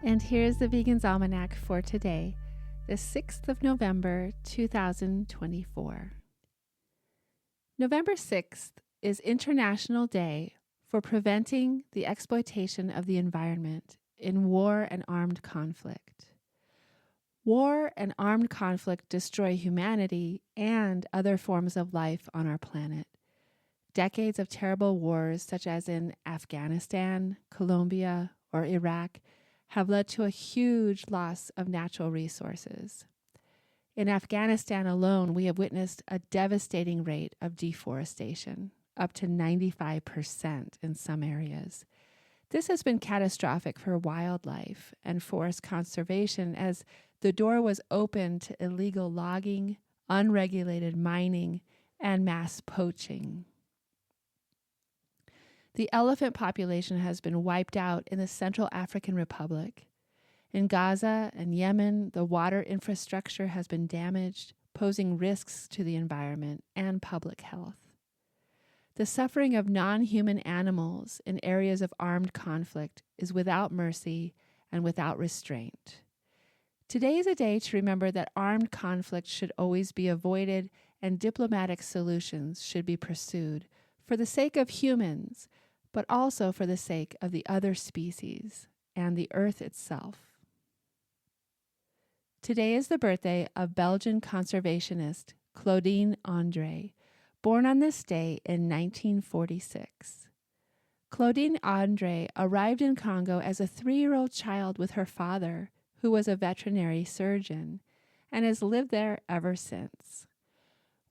And here's the Vegan's Almanac for today, the 6th of November, 2024. November 6th is International Day for Preventing the Exploitation of the Environment in War and Armed Conflict. War and armed conflict destroy humanity and other forms of life on our planet. Decades of terrible wars, such as in Afghanistan, Colombia, or Iraq, have led to a huge loss of natural resources. In Afghanistan alone, we have witnessed a devastating rate of deforestation, up to 95% in some areas. This has been catastrophic for wildlife and forest conservation, as the door was open to illegal logging, unregulated mining, and mass poaching. The elephant population has been wiped out in the Central African Republic. In Gaza and Yemen, the water infrastructure has been damaged, posing risks to the environment and public health. The suffering of non-human animals in areas of armed conflict is without mercy and without restraint. Today is a day to remember that armed conflict should always be avoided and diplomatic solutions should be pursued for the sake of humans, but also for the sake of the other species and the earth itself. Today is the birthday of Belgian conservationist Claudine André, born on this day in 1946. Claudine André arrived in Congo as a 3-year-old child with her father, who was a veterinary surgeon, and has lived there ever since.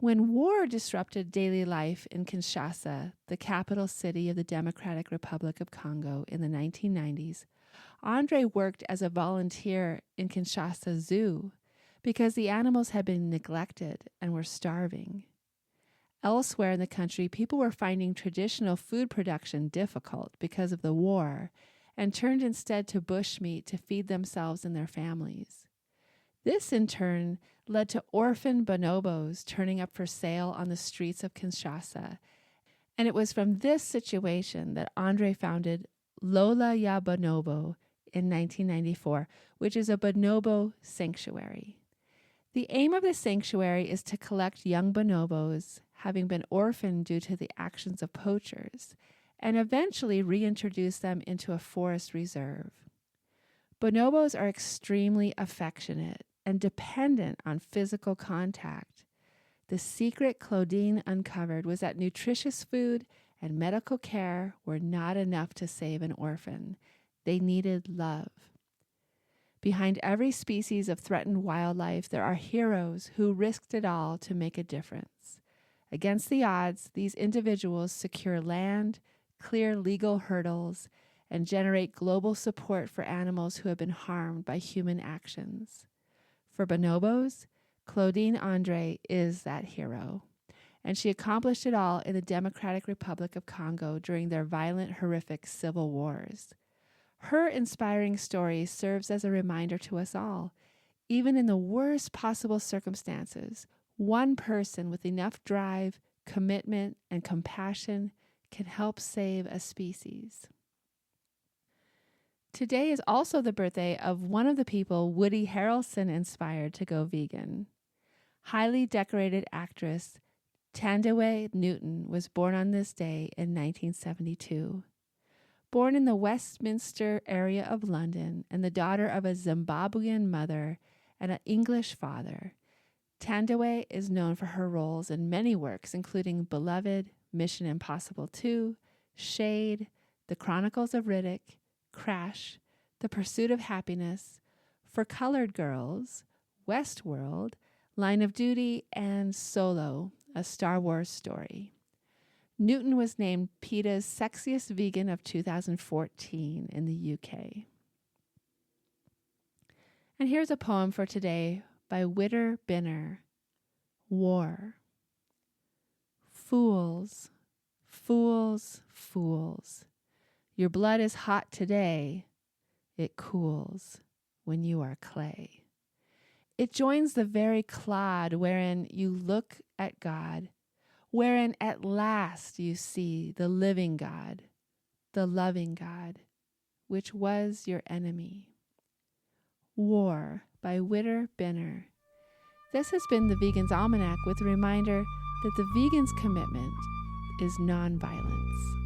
When war disrupted daily life in Kinshasa, the capital city of the Democratic Republic of Congo in the 1990s, André worked as a volunteer in Kinshasa Zoo because the animals had been neglected and were starving. Elsewhere in the country, people were finding traditional food production difficult because of the war and turned instead to bushmeat to feed themselves and their families. This, in turn, led to orphan bonobos turning up for sale on the streets of Kinshasa, and it was from this situation that André founded Lola Ya Bonobo in 1994, which is a bonobo sanctuary. The aim of the sanctuary is to collect young bonobos, having been orphaned due to the actions of poachers, and eventually reintroduce them into a forest reserve. Bonobos are extremely affectionate and dependent on physical contact. The secret Claudine uncovered was that nutritious food and medical care were not enough to save an orphan. They needed love. Behind every species of threatened wildlife, there are heroes who risked it all to make a difference. Against the odds, these individuals secure land, clear legal hurdles, and generate global support for animals who have been harmed by human actions. For bonobos, Claudine André is that hero, and she accomplished it all in the Democratic Republic of Congo during their violent, horrific civil wars. Her inspiring story serves as a reminder to us all. Even in the worst possible circumstances, one person with enough drive, commitment, and compassion can help save a species. Today is also the birthday of one of the people Woody Harrelson inspired to go vegan. Highly decorated actress Thandiwe Newton was born on this day in 1972. Born in the Westminster area of London and the daughter of a Zimbabwean mother and an English father, Thandiwe is known for her roles in many works, including Beloved, Mission Impossible 2, Shade, The Chronicles of Riddick, Crash, The Pursuit of Happiness, For Colored Girls, Westworld, Line of Duty, and Solo, a Star Wars story. Newton was named PETA's Sexiest Vegan of 2014 in the UK. And here's a poem for today by Witter, Bynner. War. Fools, fools, fools. Your blood is hot today. It cools when you are clay. It joins the very clod wherein you look at God, wherein at last you see the living God, the loving God, which was your enemy. War by Witter, Bynner. This has been the Vegan's Almanac with a reminder that the vegan's commitment is nonviolence.